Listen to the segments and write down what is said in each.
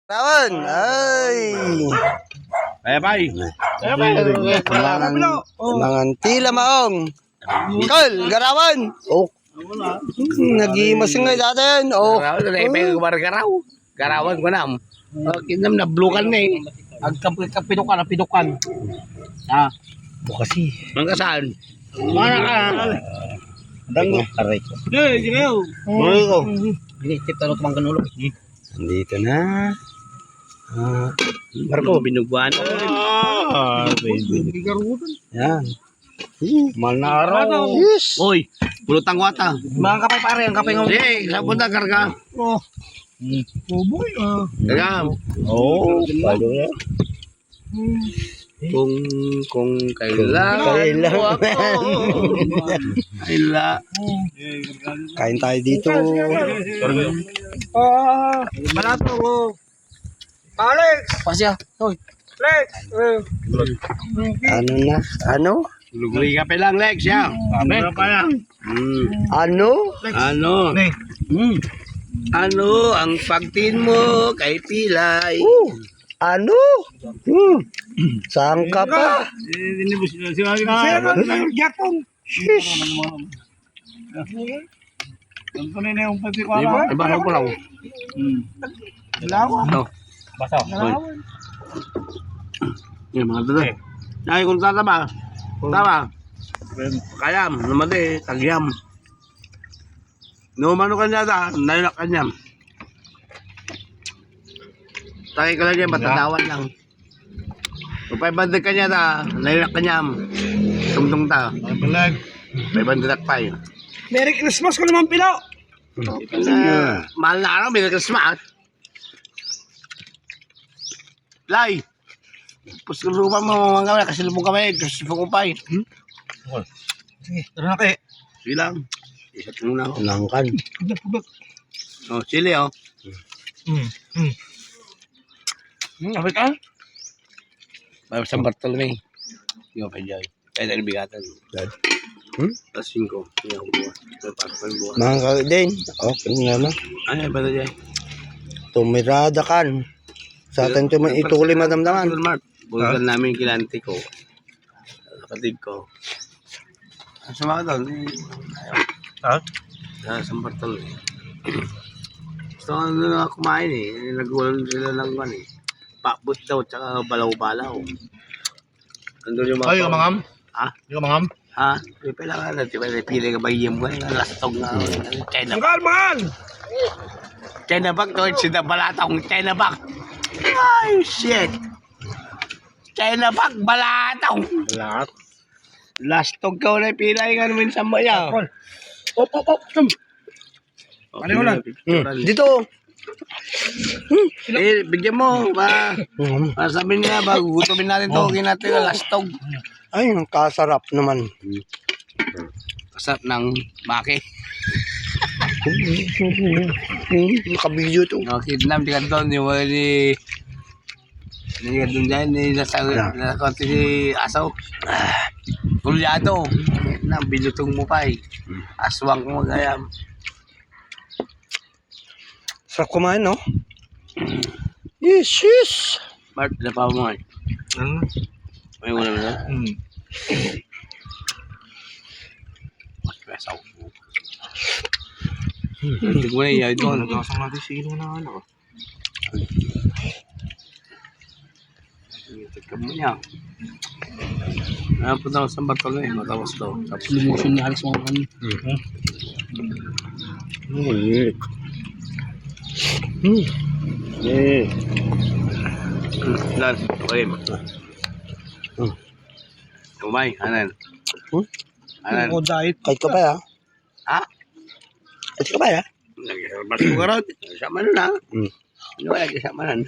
Tawan! Ay! Bye-bye. Mga tila maong. Kol, garawan! Oh. Nag-iimas nga natin. Oh. Garawan ko na. Kinam na blukan na eh. Pidukan. Ah, Bukasi. Ang kasaan. Mana ka. Dango. Aray ko. Muli ko. binitip talo tumang kanulo. Nandito na. Marco, binugwan. Yan. Mal na araw. Yes. Oy, bulutang wata. Mga kapay pare, ang kapay ng Hey, sa punta karga. oh. Boy, Karga. Oh, palo na. Kung kailan Kailan. Kaila. Kain tayo dito. Malato ko. Alex, pasya. Hoy. Alex. Ano na? Ano? Lugri ka pa lang, Lex, ya. Amen. Ano? Ano? Ano ang pagtin mo kay Pilay? Ano? Saan ka pa? Yapong. Shish. Iba na ko lang. Lawa. No. Basa. Yung mga dito. Ay, kung tatama. Tama. Kayam, namati, tagyam. No, mano kanya ta, nalak kanyam. Takay ka lang yan, matadawan lang. Kung 500 kanya ta, nalak kanyam. Tumtung ta. 500 akpay. Merry Christmas ko naman Pilo. Mahal na araw, may Christmas. Lay! Puskulupan mo mga kamay, kasi lumong kamay, kasi pangupay. Sige, tara na kayo. Sige lang. Isat muna ako. Nangkan. Oh, chili oh. Abit ka? Para sa Bartolome. Hindi ko pa dyan. Kaya tayo bigatan. Dad. Tapos 5. Hindi ako buwan. Para pa buwan. Mga ka-din. Okay naman. Ay, ba na dyan? Tumirada kan. Sa atin ituloy madamdaman. Mark. Bukan namin kilante ko. Kapatid ko. Sa mga doon. Ha? Sa San Bartolome. Gusto ko na kumain eh. Nagwalan sila ng kan eh. Pakbot daw, tsaka balaw-balaw. Nandun yung mga... Ay, kamangam? Ha? Yung kamangam? Ha? Pila ka na. Pili ka ba yung lastog na China bag. Kalman! China bag to. Sida balatong China bag. Ay, shit. China bag, balatong. Lahat. Lastog ka na pilay nga naman sa maya. Op. Ano yun lang? Dito. Eh, bigyan mo. Para sabihin niya, gugutumin natin to. Huwag natin na lastog. Ay, ang kasarap naman. Kasarap ng maki. Nakabidyo to. No, kidnap di ka doon. Yung wali... Hindi ka doon dyan. Nasa si Asaw. Pulyado. Na, binutong mo pa eh. Aswang mo gayam. Sarap kumain, no? Yes. Bart, na pa mo eh. May wala mo na? Mas pesaw po. Hindi ko na iya doon. Nagkasang natin sino na ano. Tika mo niya. Punta ko sa Bartolome. Matawas daw. Tapos Lumusin ni Alex mga kami. Lan, okay. Umay, anan. Anan. Ako diet. Kahit ka pa, ha? Ha? Kahit ka pa, ha? Nagbasko ka rin. Sama nun ha. Ano kaya kasama nun?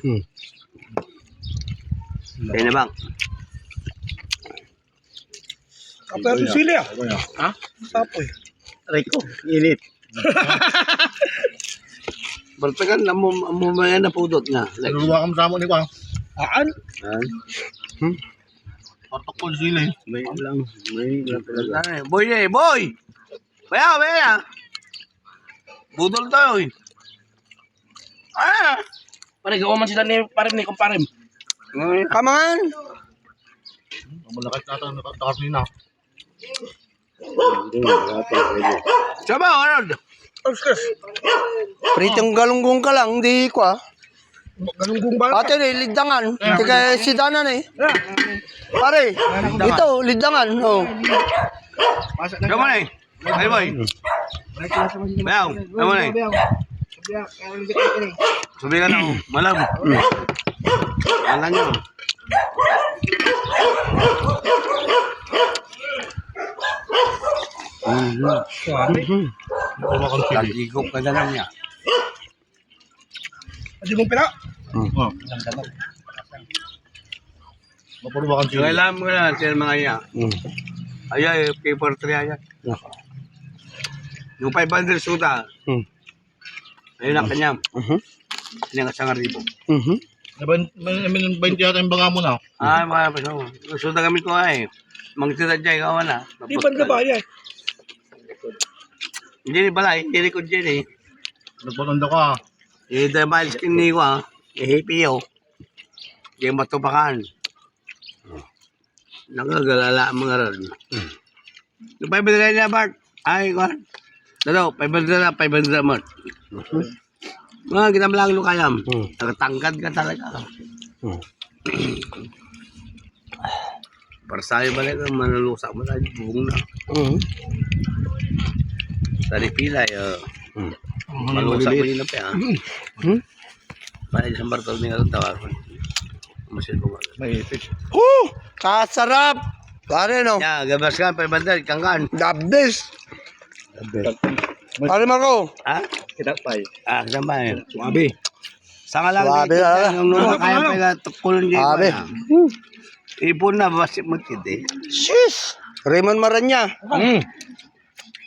Kaya na bang? Kapag ito sili ah. Ha? Sapoy. Aray ko, init. Bartagan, amumaya na pudot nga. Like, Naluwa kang samo ni Kwang. Aan? Patok ko sili. may lang. May lang. Boy eh, boy! Baya! Budol tayo eh. Ah! Pare, gawa man sila ni parim ni kumparim. Kamangan. Malakas natin nakakarnina. Saba, Arnold. Pritong galunggong ka lang, di ko ah. Galunggong ba? Ate, lidangan. Tika si Danan eh. Pare, ito, lidangan. Oh. Kamu na eh. Ay, boy. Bayaw, kamu na eh. Sabi ka na, oh. Malam. Alam nyo. Taligop ka na lang niya. Hindi mong pila. Oh. Mapurubakan Yung sili. alam mo na, sila mga niya. Ay, paper 3 ayan. Yung 500 suda, ayun ang kanyang. Kanyang asang ribo. May 20 yata yung banga mo na. Ay, mga paso. Suda kami ko ay. Mangtira dyan, kawan na. Di ba ka ba yan? Hindi ni balay, hindi ko dyan eh. Nagpaganda ka. Dahil miles kini ko ah. Happy yo. Hindi matupakan. Nagagalala mga ron. Yung 500 na Bart. Ay, kwan. Dalo, 500 na, 500 mo. Mga ginamlang lukayam. Nakatangkad ka talaga. Para sa'yo balik, manulusak mo tayo. Bubong na. Tadi pilay, malusak mo yun na pa. Para isang bartol niya ito tawag. Masin ko mga. May ipit. Kasarap. Pare no. Ya, gabas ka, 500, kangkan. The best. Pare Marco. Ha? Kita pa eh. Ah, saan ba yun? Suwabe. Saan ka lang Suwabe dito? na. Yung nung kaya pala tukulong dito. Sabi. Ipon na, basip mo titi. Sis. Raymond Maranya.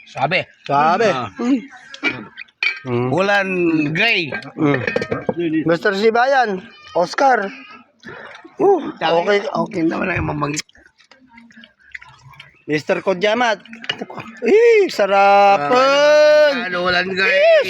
Sabi. Sabi. Bulan gray. Mr. Sibayan. Oscar. Okay. Okay naman na yung mamangit. Mr. Kodyamat. Sarapan. Bulan gray.